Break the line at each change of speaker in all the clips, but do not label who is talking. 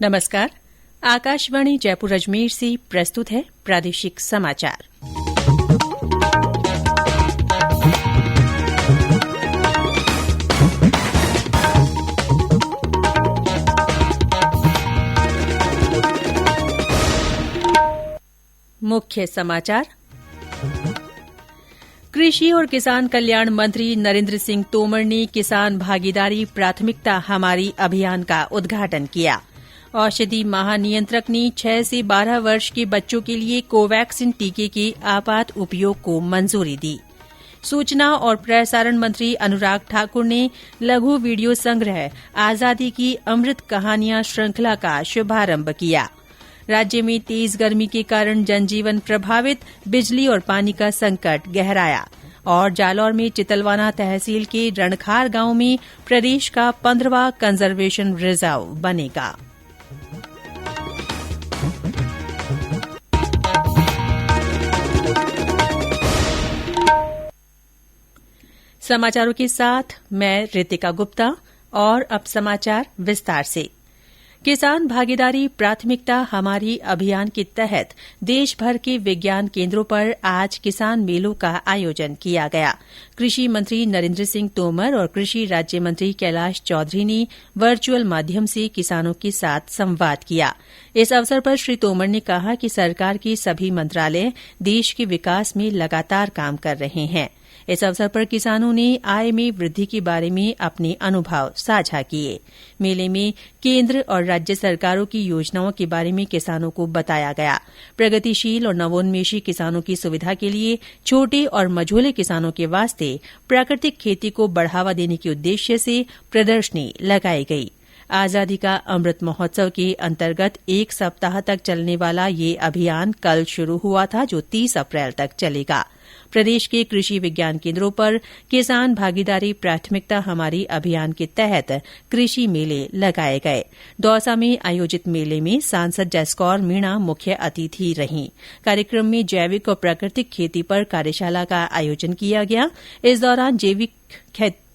नमस्कार। आकाशवाणी जयपुर अजमेर से प्रस्तुत है प्रादेशिक समाचार। मुख्य समाचार। कृषि और किसान कल्याण मंत्री नरेंद्र सिंह तोमर ने किसान भागीदारी प्राथमिकता हमारी अभियान का उद्घाटन किया। औषधि महानियंत्रक ने 6 से 12 वर्ष के बच्चों के लिए कोवैक्सीन टीके के आपात उपयोग को मंजूरी दी। सूचना और प्रसारण मंत्री अनुराग ठाकुर ने लघु वीडियो संग्रह आजादी की अमृत कहानियां श्रृंखला का शुभारंभ किया। राज्य में तेज गर्मी के कारण जनजीवन प्रभावित, बिजली और पानी का संकट गहराया। और जालौर में चितलवाना तहसील के रणखार गांव में प्रदेश का 15वां कंजर्वेशन रिजर्व बनेगा। समाचारों के साथ मैं रितिका गुप्ता। और अब समाचार विस्तार से। किसान भागीदारी प्राथमिकता हमारी अभियान के तहत देश भर के विज्ञान केंद्रों पर आज किसान मेलों का आयोजन किया गया। कृषि मंत्री नरेंद्र सिंह तोमर और कृषि राज्य मंत्री कैलाश चौधरी ने वर्चुअल माध्यम से किसानों के साथ संवाद किया। इस अवसर पर श्री तोमर ने कहा कि सरकार के सभी मंत्रालय देश के विकास में लगातार काम कर रहे हैं। इस अवसर पर किसानों ने आय में वृद्धि के बारे में अपने अनुभव साझा किए। मेले में केंद्र और राज्य सरकारों की योजनाओं के बारे में किसानों को बताया गया। प्रगतिशील और नवोन्मेषी किसानों की सुविधा के लिए छोटे और मझोले किसानों के वास्ते प्राकृतिक खेती को बढ़ावा देने के उद्देश्य से प्रदर्शनी लगाई गई। आजादी का अमृत महोत्सव के अंतर्गत 1 सप्ताह तक चलने वाला ये अभियान कल शुरू हुआ था, जो 30 अप्रैल तक चलेगा। प्रदेश के कृषि विज्ञान केंद्रों पर किसान भागीदारी प्राथमिकता हमारी अभियान के तहत कृषि मेले लगाए गए। दौसा में आयोजित मेले में सांसद जसकौर मीणा मुख्य अतिथि रहीं। कार्यक्रम में जैविक और प्राकृतिक खेती पर कार्यशाला का आयोजन किया गया। इस दौरान जैविक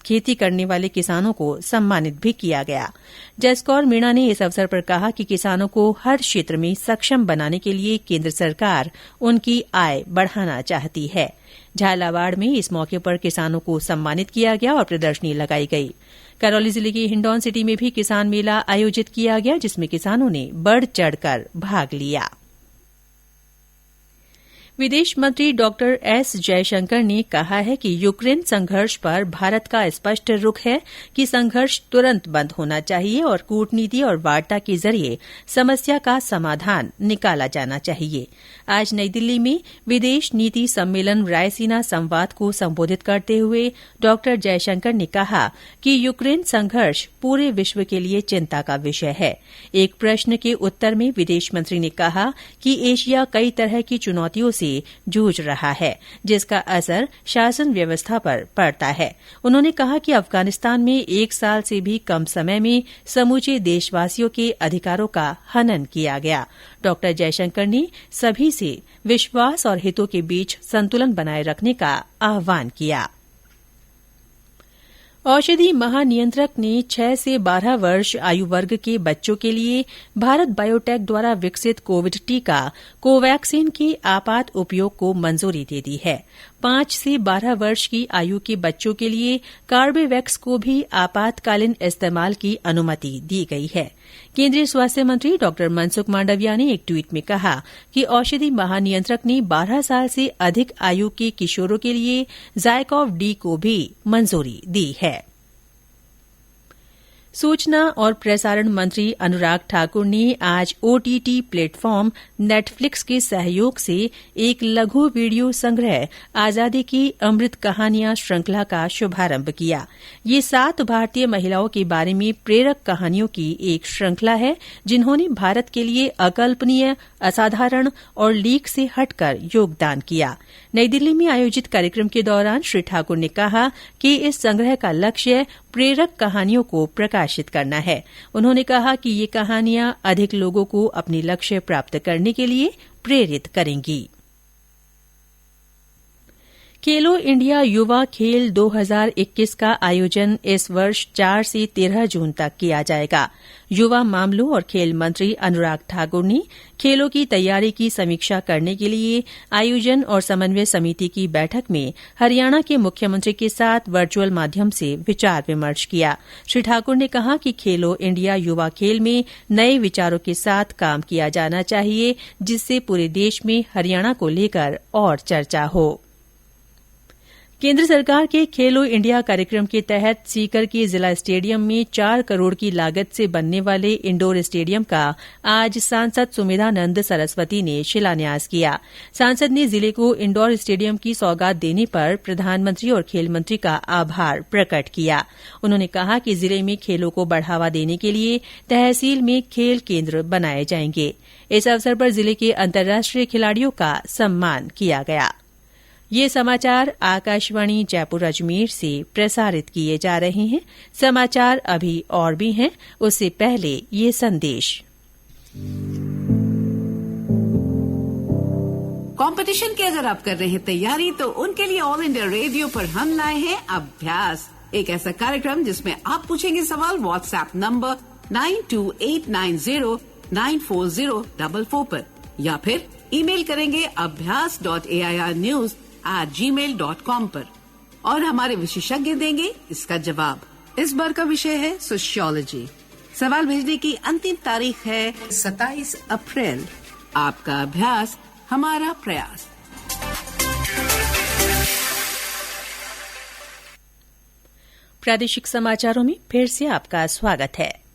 खेती करने वाले किसानों को सम्मानित भी किया गया। जसकौर मीणा ने इस अवसर पर कहा कि किसानों को हर क्षेत्र में सक्षम बनाने के लिए केंद्र सरकार उनकी आय बढ़ाना चाहती है। झालावाड़ में इस मौके पर किसानों को सम्मानित किया गया और प्रदर्शनी लगाई गई। करौली जिले के हिंडौन सिटी में भी किसान मेला आयोजित किया गया, जिसमें किसानों ने बढ़ चढ़कर भाग लिया। विदेश मंत्री डॉक्टर एस जयशंकर ने कहा है कि यूक्रेन संघर्ष पर भारत का स्पष्ट रुख है कि संघर्ष तुरंत बंद होना चाहिए और कूटनीति और वार्ता के जरिए समस्या का समाधान निकाला जाना चाहिए। आज नई दिल्ली में विदेश नीति सम्मेलन रायसीना संवाद को संबोधित करते हुए डॉक्टर जयशंकर ने कहा कि यूक्रेन संघर्ष पूरे विश्व के लिए चिंता का विषय है। एक प्रश्न के उत्तर में विदेश मंत्री ने कहा कि एशिया कई तरह की चुनौतियों से जूझ रहा है, जिसका असर शासन व्यवस्था पर पड़ता है। उन्होंने कहा कि अफगानिस्तान में 1 साल से भी कम समय में समूचे देशवासियों के अधिकारों का हनन किया गया। डॉक्टर जयशंकर ने सभी से विश्वास और हितों के बीच संतुलन बनाए रखने का आह्वान किया। औषधि महानियंत्रक ने 6 से 12 वर्ष आयु वर्ग के बच्चों के लिए भारत बायोटेक द्वारा विकसित कोविड टीका कोवैक्सीन के आपात उपयोग को मंजूरी दे दी है। 5 से 12 वर्ष की आयु के बच्चों के लिए कार्बेवैक्स को भी आपातकालीन इस्तेमाल की अनुमति दी गई है। केंद्रीय स्वास्थ्य मंत्री डॉ मनसुख मांडविया ने एक ट्वीट में कहा कि औषधि महानियंत्रक ने 12 साल से अधिक आयु के किशोरों के लिए जायकॉव डी को भी मंजूरी दी है। सूचना और प्रसारण मंत्री अनुराग ठाकुर ने आज ओटीटी प्लेटफॉर्म नेटफ्लिक्स के सहयोग से एक लघु वीडियो संग्रह आजादी की अमृत कहानियां श्रृंखला का शुभारंभ किया। ये 7 भारतीय महिलाओं के बारे में प्रेरक कहानियों की एक श्रृंखला है, जिन्होंने भारत के लिए अकल्पनीय, असाधारण और लीक से हटकर योगदान किया। नई दिल्ली में आयोजित कार्यक्रम के दौरान श्री ठाकुर ने कहा कि इस संग्रह का लक्ष्य प्रेरक कहानियों को प्रकाशित करना है। उन्होंने कहा कि ये कहानियां अधिक लोगों को अपने लक्ष्य प्राप्त करने के लिए प्रेरित करेंगी। खेलो इंडिया युवा खेल 2021 का आयोजन इस वर्ष 4 से 13 जून तक किया जाएगा। युवा मामलों और खेल मंत्री अनुराग ठाकुर ने खेलों की तैयारी की समीक्षा करने के लिए आयोजन और समन्वय समिति की बैठक में हरियाणा के मुख्यमंत्री के साथ वर्चुअल माध्यम से विचार विमर्श किया। श्री ठाकुर ने कहा कि खेलो इंडिया युवा खेल में नए विचारों के साथ काम किया जाना चाहिए, जिससे पूरे देश में हरियाणा को लेकर और चर्चा हो। केंद्र सरकार के खेलो इंडिया कार्यक्रम के तहत सीकर के जिला स्टेडियम में 4 करोड़ की लागत से बनने वाले इंडोर स्टेडियम का आज सांसद सुमेधानंद सरस्वती ने शिलान्यास किया। सांसद ने जिले को इंडोर स्टेडियम की सौगात देने पर प्रधानमंत्री और खेल मंत्री का आभार प्रकट किया। उन्होंने कहा कि जिले में खेलों को बढ़ावा देने के लिए तहसील में खेल केंद्र बनाए जाएंगे। इस अवसर पर जिले के अंतर्राष्ट्रीय खिलाड़ियों का सम्मान किया गया। ये समाचार आकाशवाणी जयपुर अजमेर से प्रसारित किए जा रहे हैं। समाचार अभी और भी हैं, उससे पहले ये संदेश।
कंपटीशन की अगर आप कर रहे हैं तैयारी, तो उनके लिए ऑल इंडिया रेडियो पर हम लाए हैं अभ्यास, एक ऐसा कार्यक्रम जिसमें आप पूछेंगे सवाल व्हाट्सएप नंबर 9289094044 पर, या फिर ईमेल करेंगे abhyas.airnews@gmail.com पर, और हमारे विशेषज्ञ देंगे इसका जवाब। इस बार का विषय है सोशियोलॉजी। सवाल भेजने की अंतिम तारीख है 27 अप्रैल। आपका अभ्यास हमारा प्रयास।
प्रादेशिक समाचारों में फिर से आपका स्वागत है।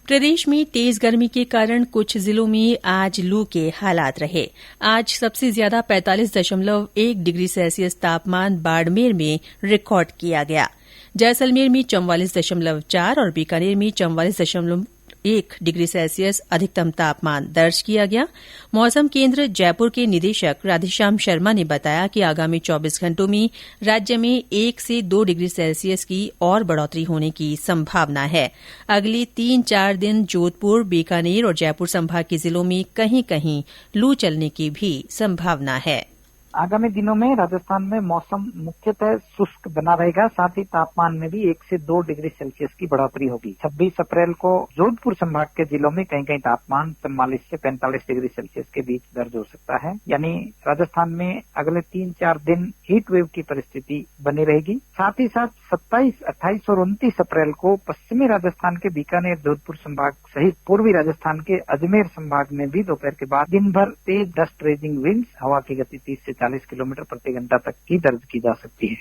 प्रदेश में तेज गर्मी के कारण कुछ जिलों में आज लू के हालात रहे। आज सबसे ज्यादा 45.1 डिग्री सेल्सियस तापमान बाड़मेर में रिकॉर्ड किया गया। जैसलमेर में 44.4 और बीकानेर में 44.1 डिग्री सेल्सियस अधिकतम तापमान दर्ज किया गया। मौसम केंद्र जयपुर के निदेशक राधेश्याम शर्मा ने बताया कि आगामी 24 घंटों में राज्य में 1 से 2 डिग्री सेल्सियस की और बढ़ोतरी होने की संभावना है। अगले 3-4 दिन जोधपुर, बीकानेर और जयपुर संभाग के जिलों में कहीं कहीं लू चलने की भी संभावना है।
आगामी दिनों में राजस्थान में मौसम मुख्यतः शुष्क बना रहेगा, साथ ही तापमान में भी 1 से 2 डिग्री सेल्सियस की बढ़ोतरी होगी। 26 अप्रैल को जोधपुर संभाग के जिलों में कहीं कहीं तापमान 44 से 45 डिग्री सेल्सियस के बीच दर्ज हो सकता है। यानी राजस्थान में अगले 3-4 दिन हीट वेव की परिस्थिति बनी रहेगी। साथ ही साथ 27, 28 और 29 अप्रैल को पश्चिमी राजस्थान के बीकानेर, जोधपुर संभाग सहित पूर्वी राजस्थान के अजमेर संभाग में भी दोपहर के बाद दिन भर तेज डस्ट रेजिंग विंड्स, हवा की गति 30 से 40 किलोमीटर प्रति घंटा तक की दर्ज की जा सकती है।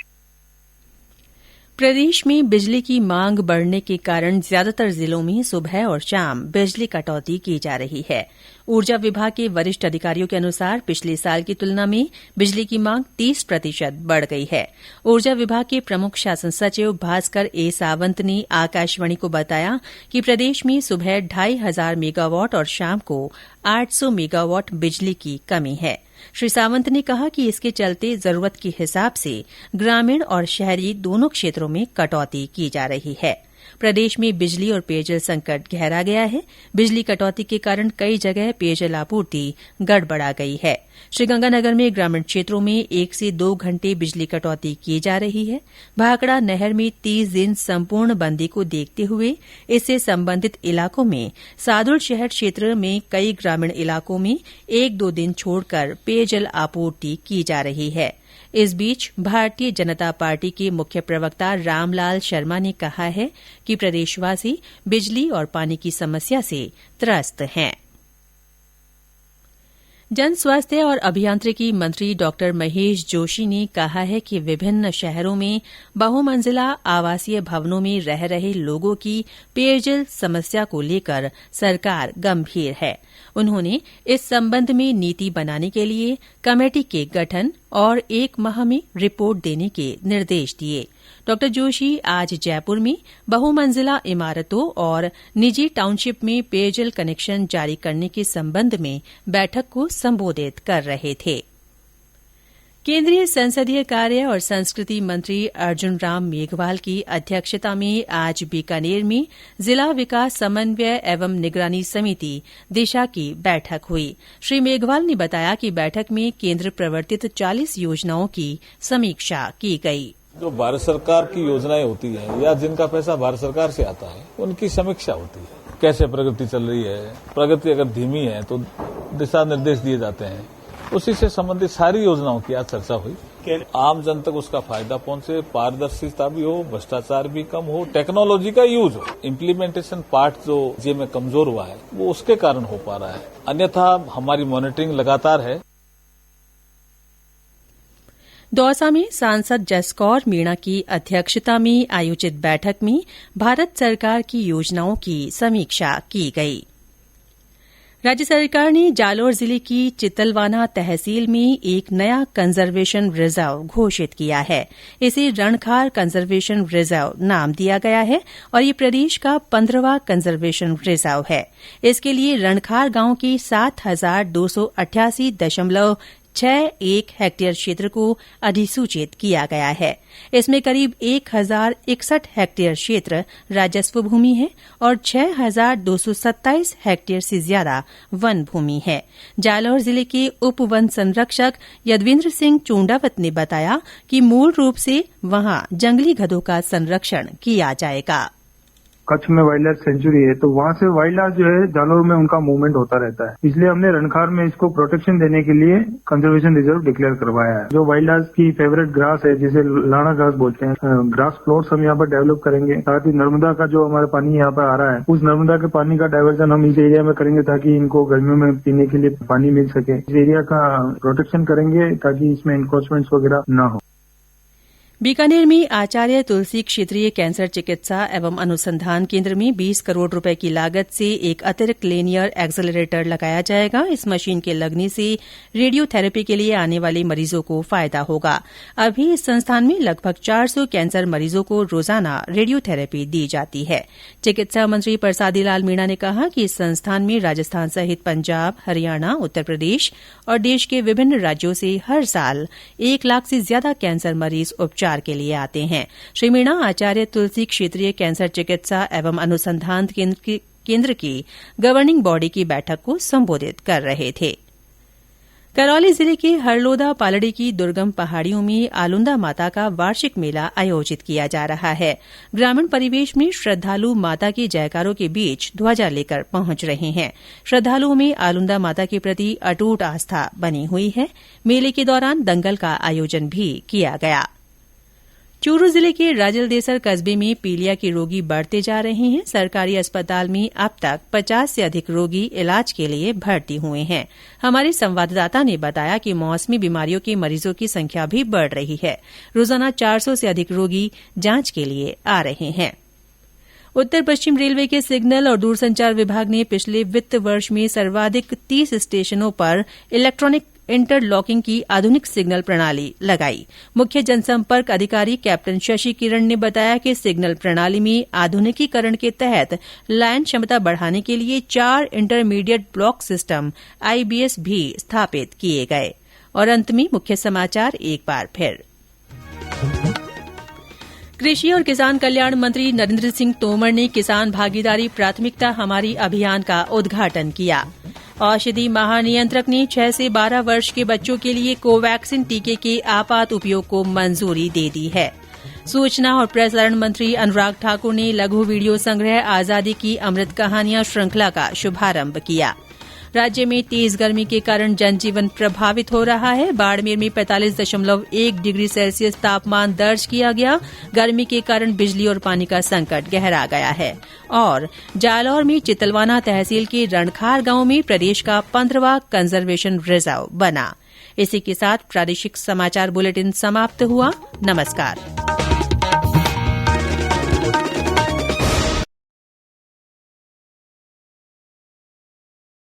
प्रदेश में बिजली की मांग बढ़ने के कारण ज्यादातर जिलों में सुबह और शाम बिजली कटौती की जा रही है। ऊर्जा विभाग के वरिष्ठ अधिकारियों के अनुसार पिछले साल की तुलना में बिजली की मांग 30% बढ़ गई है। ऊर्जा विभाग के प्रमुख शासन सचिव भास्कर ए सावंत ने आकाशवाणी को बताया कि प्रदेश में सुबह 2500 मेगावाट और शाम को 800 मेगावाट बिजली की कमी है। श्री सावंत ने कहा कि इसके चलते जरूरत के हिसाब से ग्रामीण और शहरी दोनों क्षेत्रों में कटौती की जा रही है। प्रदेश में बिजली और पेयजल संकट गहरा गया है। बिजली कटौती के कारण कई जगह पेयजल आपूर्ति गड़बड़ा गई है। श्रीगंगानगर में ग्रामीण क्षेत्रों में 1 से 2 घंटे बिजली कटौती की जा रही है। भाखड़ा नहर में 30 दिन संपूर्ण बंदी को देखते हुए इससे संबंधित इलाकों में सादुल शहर क्षेत्र में कई ग्रामीण इलाकों में 1-2 दिन छोड़कर पेयजल आपूर्ति की जा रही है। इस बीच भारतीय जनता पार्टी के मुख्य प्रवक्ता रामलाल शर्मा ने कहा है कि प्रदेशवासी बिजली और पानी की समस्या से त्रस्त हैं। जन स्वास्थ्य और अभियांत्रिकी मंत्री डॉ महेश जोशी ने कहा है कि विभिन्न शहरों में बहुमंजिला आवासीय भवनों में रह रहे लोगों की पेयजल समस्या को लेकर सरकार गंभीर है। उन्होंने इस संबंध में नीति बनाने के लिए कमेटी के गठन और 1 माह में रिपोर्ट देने के निर्देश दिए। डॉ जोशी आज जयपुर में बहुमंजिला इमारतों और निजी टाउनशिप में पेयजल कनेक्शन जारी करने के संबंध में बैठक को संबोधित कर रहे थे। केंद्रीय संसदीय कार्य और संस्कृति मंत्री अर्जुन राम मेघवाल की अध्यक्षता में आज बीकानेर में जिला विकास समन्वय एवं निगरानी समिति दिशा की बैठक हुई। श्री मेघवाल ने बताया कि बैठक में केंद्र प्रवर्तित 40 योजनाओं की समीक्षा की गई।
जो भारत सरकार की योजनाएं होती है या जिनका पैसा भारत सरकार से आता है उनकी समीक्षा होती है। कैसे प्रगति चल रही है, प्रगति अगर धीमी है तो दिशा निर्देश दिए जाते हैं। उसी से संबंधित सारी योजनाओं की आज चर्चा हुई। आम जन तक उसका फायदा पहुंचे, पारदर्शिता भी हो, भ्रष्टाचार भी कम हो, टेक्नोलॉजी का यूज हो। इम्प्लीमेंटेशन पार्ट जो जे में कमजोर हुआ है वो उसके कारण हो पा रहा है, अन्यथा हमारी मॉनिटरिंग लगातार है।
दौसा में सांसद जसकौर मीणा की अध्यक्षता में आयोजित बैठक में भारत सरकार की योजनाओं की समीक्षा की गई। राज्य सरकार ने जालौर जिले की चितलवाना तहसील में एक नया कंजर्वेशन रिजर्व घोषित किया है। इसे रणखार कंजर्वेशन रिजर्व नाम दिया गया है और ये प्रदेश का 15वां कंजर्वेशन रिजर्व है। इसके लिए रणखार गांव की 7,288.61 हेक्टेयर क्षेत्र को अधिसूचित किया गया है। इसमें करीब 1,061 हेक्टेयर क्षेत्र राजस्व भूमि है और 6,227 हेक्टेयर से ज्यादा वन भूमि है। जालौर जिले के उप वन संरक्षक यदविंद्र सिंह चोंडावत ने बताया कि मूल रूप से वहां जंगली गधों का संरक्षण किया जाएगा।
कच्छ में वाइल्ड लाइफ सेंचुरी है तो वहाँ से वाइल्ड लाइफ जो है जालौर में उनका मूवमेंट होता रहता है, इसलिए हमने रणखार में इसको प्रोटेक्शन देने के लिए कंजर्वेशन रिजर्व डिक्लेयर करवाया है। जो वाइल्ड लाइफ की फेवरेट ग्रास है जिसे लाना घास बोलते हैं, ग्रास प्लॉट्स हम यहाँ पर डेवलप करेंगे। साथ ही नर्मदा का जो हमारा पानी यहाँ पर आ रहा है उस नर्मदा के पानी का डाइवर्जन हम इस एरिया में करेंगे ताकि इनको गर्मियों में पीने के लिए पानी मिल सके। इस एरिया का प्रोटेक्शन करेंगे ताकि इसमें एनक्रोचमेंट्स वगैरह न हो।
बीकानेर में आचार्य तुलसी क्षेत्रीय कैंसर चिकित्सा एवं अनुसंधान केंद्र में 20 करोड़ रुपए की लागत से एक अतिरिक्त लिनियर एक्सेलरेटर लगाया जाएगा। इस मशीन के लगने से रेडियोथेरेपी के लिए आने वाले मरीजों को फायदा होगा। अभी इस संस्थान में लगभग 400 कैंसर मरीजों को रोजाना रेडियोथेरेपी दी जाती है। चिकित्सा मंत्री परसादी लाल मीणा ने कहा कि इस संस्थान में राजस्थान सहित पंजाब, हरियाणा, उत्तर प्रदेश और देश के विभिन्न राज्यों से हर साल 1 लाख से ज्यादा कैंसर मरीज उपचार के लिए आते हैं। श्री मीणा आचार्य तुलसी क्षेत्रीय कैंसर चिकित्सा एवं अनुसंधान केंद्र की गवर्निंग बॉडी की बैठक को संबोधित कर रहे थे। करौली जिले के हरलोदा पालड़ी की दुर्गम पहाड़ियों में आलुंदा माता का वार्षिक मेला आयोजित किया जा रहा है। ग्रामीण परिवेश में श्रद्धालु माता के जयकारों के बीच ध्वजा लेकर पहुंच रहे हैं। श्रद्धालुओं में आलुंदा माता के प्रति अटूट आस्था बनी हुई है। मेले के दौरान दंगल का आयोजन भी किया गया। चूरू जिले के राजलदेसर कस्बे में पीलिया के रोगी बढ़ते जा रहे हैं। सरकारी अस्पताल में अब तक 50 से अधिक रोगी इलाज के लिए भर्ती हुए हैं। हमारे संवाददाता ने बताया कि मौसमी बीमारियों के मरीजों की संख्या भी बढ़ रही है। रोजाना 400 से अधिक रोगी जांच के लिए आ रहे हैं। उत्तर पश्चिम रेलवे के सिग्नल और दूरसंचार विभाग ने पिछले वित्त वर्ष में सर्वाधिक 30 स्टेशनों पर इलेक्ट्रॉनिक इंटरलॉकिंग की आधुनिक सिग्नल प्रणाली लगाई। मुख्य जनसंपर्क अधिकारी कैप्टन शशि किरण ने बताया कि सिग्नल प्रणाली में आधुनिकीकरण के तहत लाइन क्षमता बढ़ाने के लिए 4 इंटरमीडिएट ब्लॉक सिस्टम IBS भी स्थापित किए गए। और अंत में मुख्य समाचार एक बार फिर। कृषि और किसान कल्याण मंत्री नरेंद्र सिंह तोमर ने किसान भागीदारी प्राथमिकता हमारी अभियान का उद्घाटन किया। औषधि महानियंत्रक ने 6 से 12 वर्ष के बच्चों के लिए कोवैक्सीन टीके के आपात उपयोग को मंजूरी दे दी है। सूचना और प्रसारण मंत्री अनुराग ठाकुर ने लघु वीडियो संग्रह आजादी की अमृत कहानियां श्रृंखला का शुभारंभ किया। राज्य में तेज गर्मी के कारण जनजीवन प्रभावित हो रहा है। बाड़मेर में 45.1 डिग्री सेल्सियस तापमान दर्ज किया गया। गर्मी के कारण बिजली और पानी का संकट गहरा गया है। और जालौर में चितलवाना तहसील के रणखार गांव में प्रदेश का 15वां कंजर्वेशन रिजर्व बना। इसी के साथ प्रादेशिक समाचार बुलेटिन समाप्त हुआ। नमस्कार।